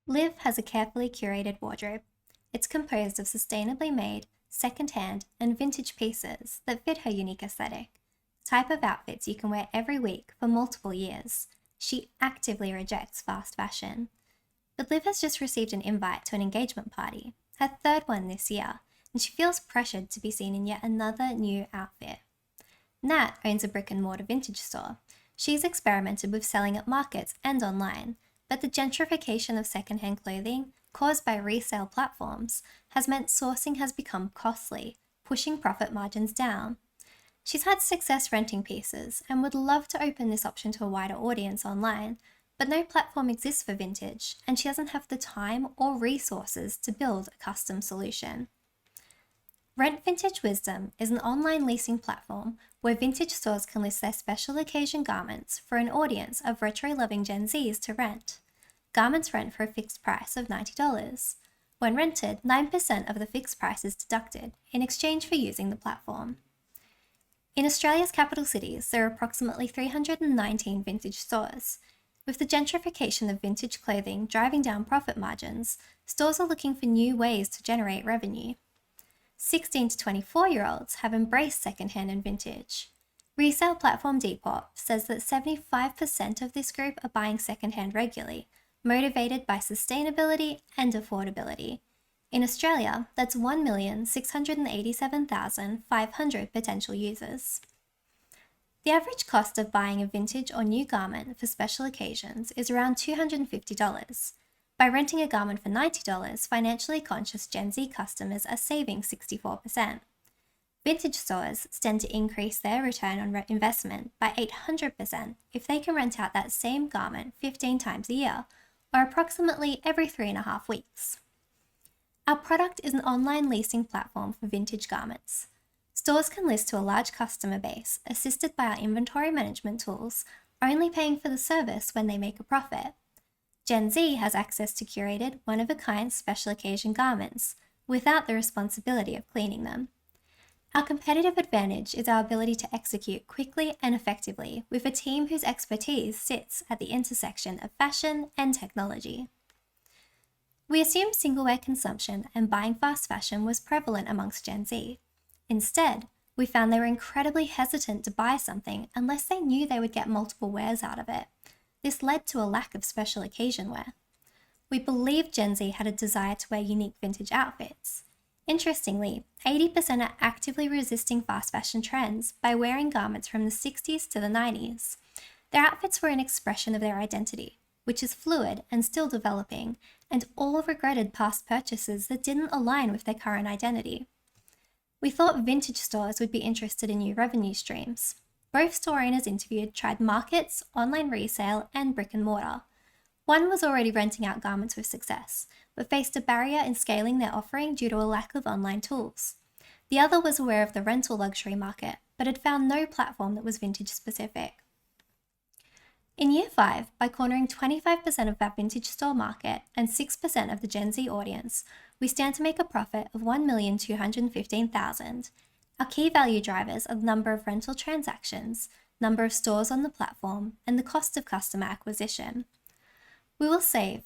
Liv has a carefully curated wardrobe. It's composed of sustainably made, second-hand, and vintage pieces that fit her unique aesthetic. The type of outfits you can wear every week for multiple years. She actively rejects fast fashion. But Liv has just received an invite to an engagement party, her third one this year, and she feels pressured to be seen in yet another new outfit. Nat owns a brick-and-mortar vintage store. She's experimented with selling at markets and online, but the gentrification of second-hand clothing, caused by resale platforms, has meant sourcing has become costly, pushing profit margins down. She's had success renting pieces and would love to open this option to a wider audience online, but no platform exists for vintage, and she doesn't have the time or resources to build a custom solution. Rent Vintage Wisdom is an online leasing platform where vintage stores can list their special occasion garments for an audience of retro-loving Gen Zs to rent. Garments rent for a fixed price of $90. When rented, 9% of the fixed price is deducted in exchange for using the platform. In Australia's capital cities, there are approximately 319 vintage stores. With the gentrification of vintage clothing driving down profit margins, stores are looking for new ways to generate revenue. 16 to 24-year-olds have embraced secondhand and vintage. Resale platform Depop says that 75% of this group are buying secondhand regularly, motivated by sustainability and affordability. In Australia, that's 1,687,500 potential users. The average cost of buying a vintage or new garment for special occasions is around $250. By renting a garment for $90, financially conscious Gen Z customers are saving 64%. Vintage stores stand to increase their return on investment by 800% if they can rent out that same garment 15 times a year, or approximately every 3.5 weeks. Our product is an online leasing platform for vintage garments. Stores can list to a large customer base, assisted by our inventory management tools, only paying for the service when they make a profit. Gen Z has access to curated, one-of-a-kind special occasion garments, without the responsibility of cleaning them. Our competitive advantage is our ability to execute quickly and effectively with a team whose expertise sits at the intersection of fashion and technology. We assumed single-wear consumption and buying fast fashion was prevalent amongst Gen Z. Instead, we found they were incredibly hesitant to buy something unless they knew they would get multiple wears out of it. This led to a lack of special occasion wear. We believed Gen Z had a desire to wear unique vintage outfits. Interestingly, 80% are actively resisting fast fashion trends by wearing garments from the 60s to the 90s. Their outfits were an expression of their identity, which is fluid and still developing, and all regretted past purchases that didn't align with their current identity. We thought vintage stores would be interested in new revenue streams. Both store owners interviewed tried markets, online resale, and brick and mortar. One was already renting out garments with success, but faced a barrier in scaling their offering due to a lack of online tools. The other was aware of the rental luxury market, but had found no platform that was vintage specific. In Year 5, by cornering 25% of our vintage store market and 6% of the Gen Z audience, we stand to make a profit of $1,215,000. Our key value drivers are the number of rental transactions, number of stores on the platform, and the cost of customer acquisition. We will save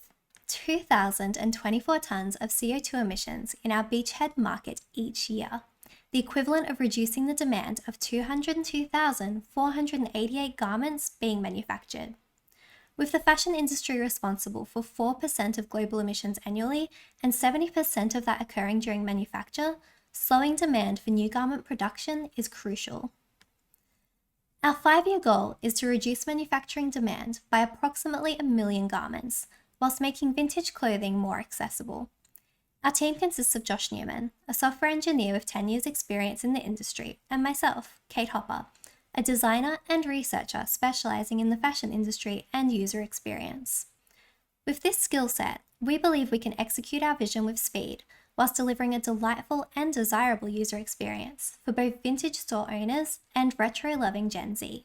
2,024 tons of CO2 emissions in our beachhead market each year, the equivalent of reducing the demand of 202,488 garments being manufactured. With the fashion industry responsible for 4% of global emissions annually and 70% of that occurring during manufacture, slowing demand for new garment production is crucial. Our 5-year goal is to reduce manufacturing demand by approximately 1 million garments, whilst making vintage clothing more accessible. Our team consists of Josh Newman, a software engineer with 10 years experience in the industry, and myself, Kate Hopper, a designer and researcher specializing in the fashion industry and user experience. With this skill set, we believe we can execute our vision with speed, whilst delivering a delightful and desirable user experience for both vintage store owners and retro-loving Gen Z.